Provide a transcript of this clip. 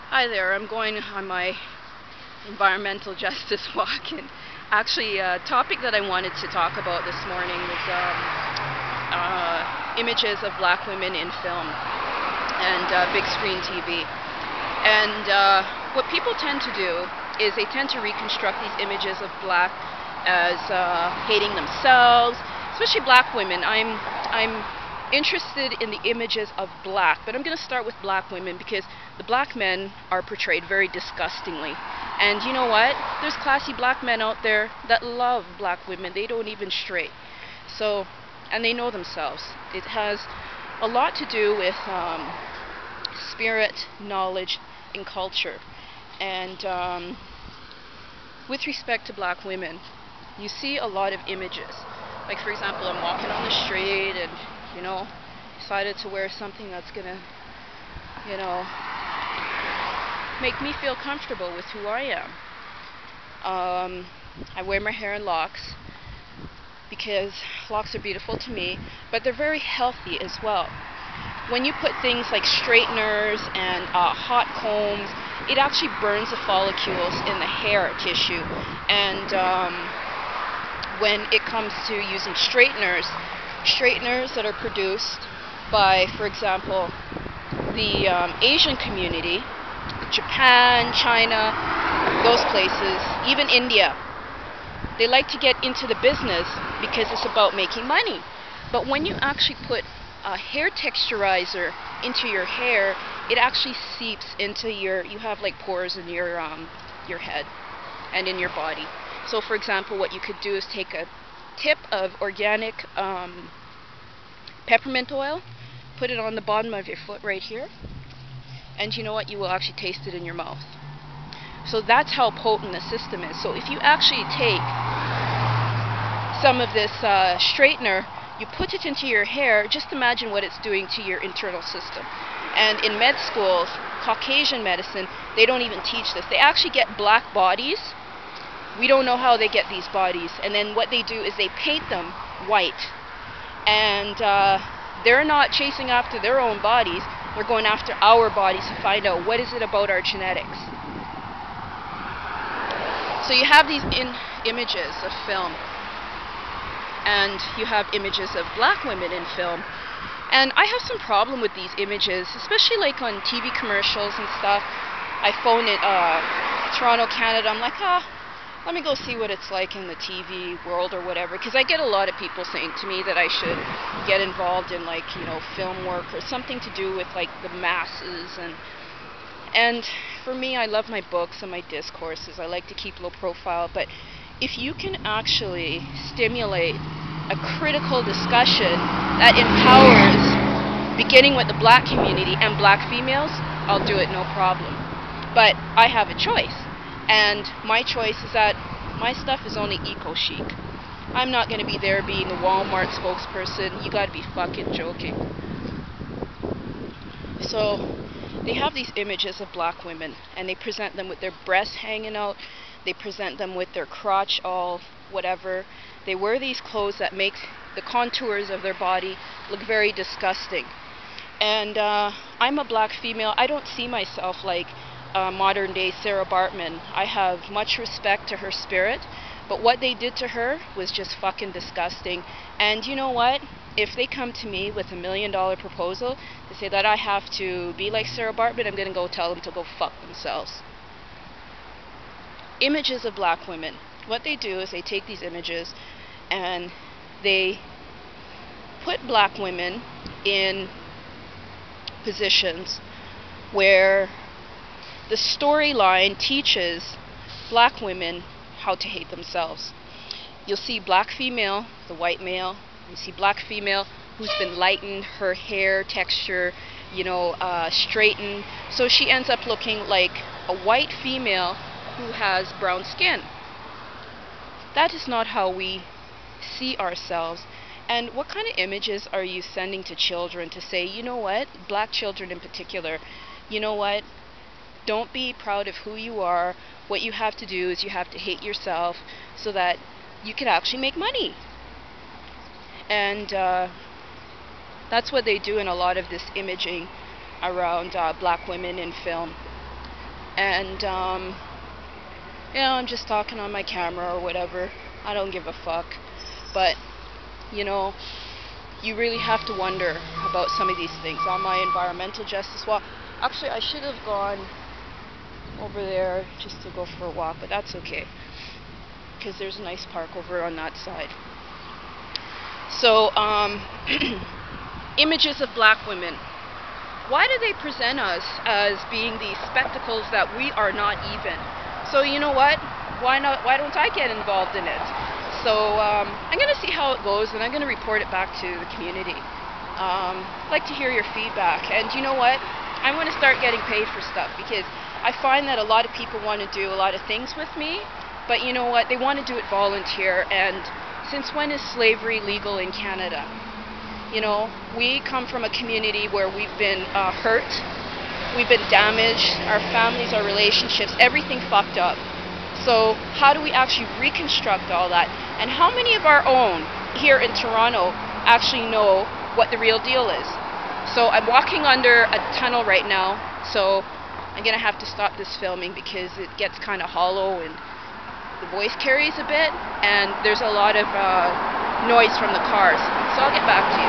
Hi there, I'm going on my environmental justice walk, and actually a topic that I wanted to talk about this morning was images of black women in film and big screen TV. And what people tend to do is they tend to reconstruct these images of black as hating themselves, especially black women. I'm interested in the images of black, but I'm going to start with black women because the black men are portrayed very disgustingly. And you know what? There's classy black men out there that love black women. They don't even stray. So, and they know themselves. It has a lot to do with spirit, knowledge, and culture. And with respect to black women, you see a lot of images. Like, for example, I'm walking on the street and decided to wear something that's gonna, make me feel comfortable with who I am. I wear my hair in locks because locks are beautiful to me, but they're very healthy as well. When you put things like straighteners and hot combs, it actually burns the follicles in the hair tissue. And when it comes to using straighteners that are produced by, for example, the Asian community, Japan, China, those places, even India, they like to get into the business because it's about making money. But when you actually put a hair texturizer into your hair, it actually seeps into you have like pores in your head and in your body. So for example, what you could do is take a tip of organic peppermint oil, put it on the bottom of your foot right here, and you know what? You will actually taste it in your mouth. So that's how potent the system is. So if you actually take some of this straightener, you put it into your hair, just imagine what it's doing to your internal system. And in med schools, Caucasian medicine, they don't even teach this. They actually get black bodies. We don't know how they get these bodies. And then what they do is they paint them white. And they're not chasing after their own bodies. They're going after our bodies to find out what is it about our genetics. So you have these images of film, and you have images of black women in film. And I have some problem with these images, especially like on TV commercials and stuff. I phone it Toronto, Canada. I'm like, let me go see what it's like in the TV world or whatever, because I get a lot of people saying to me that I should get involved in like, film work or something to do with like the masses. And for me, I love my books and my discourses. I like to keep low profile, but if you can actually stimulate a critical discussion that empowers, beginning with the black community and black females, I'll do it, no problem. But I have a choice. And my choice is that my stuff is only eco-chic. I'm not going to be there being a Walmart spokesperson. You got to be fucking joking. So they have these images of black women, and they present them with their breasts hanging out. They present them with their crotch all whatever. They wear these clothes that make the contours of their body look very disgusting. And I'm a black female. I don't see myself like modern day Sarah Bartman. I have much respect to her spirit, but what they did to her was just fucking disgusting. And you know what? If they come to me with $1 million proposal to say that I have to be like Sarah Bartman, I'm gonna go tell them to go fuck themselves. Images of black women. What they do is they take these images and they put black women in positions where the storyline teaches black women how to hate themselves. You'll see black female, the white male. You see black female who's been lightened, her hair texture, straightened. So she ends up looking like a white female who has brown skin. That is not how we see ourselves. And what kind of images are you sending to children to say, you know what, black children in particular, you know what, don't be proud of who you are. What you have to do is you have to hate yourself so that you can actually make money. And that's what they do in a lot of this imaging around black women in film. And I'm just talking on my camera or whatever. I don't give a fuck. But you know, you really have to wonder about some of these things. On my environmental justice walk, actually I should have gone over there just to go for a walk, but that's okay, because there's a nice park over on that side. So, images of black women. Why do they present us as being these spectacles that we are not even? So you know what? Why not? Why don't I get involved in it? So I'm going to see how it goes, and I'm going to report it back to the community. I'd like to hear your feedback. And you know what? I want to start getting paid for stuff, because I find that a lot of people want to do a lot of things with me, but you know what? They want to do it volunteer. And since when is slavery legal in Canada? You know, we come from a community where we've been hurt, we've been damaged, our families, our relationships, everything fucked up. So how do we actually reconstruct all that? And how many of our own here in Toronto actually know what the real deal is? So I'm walking under a tunnel right now, so I'm going to have to stop this filming because it gets kind of hollow and the voice carries a bit, and there's a lot of noise from the cars. So I'll get back to you.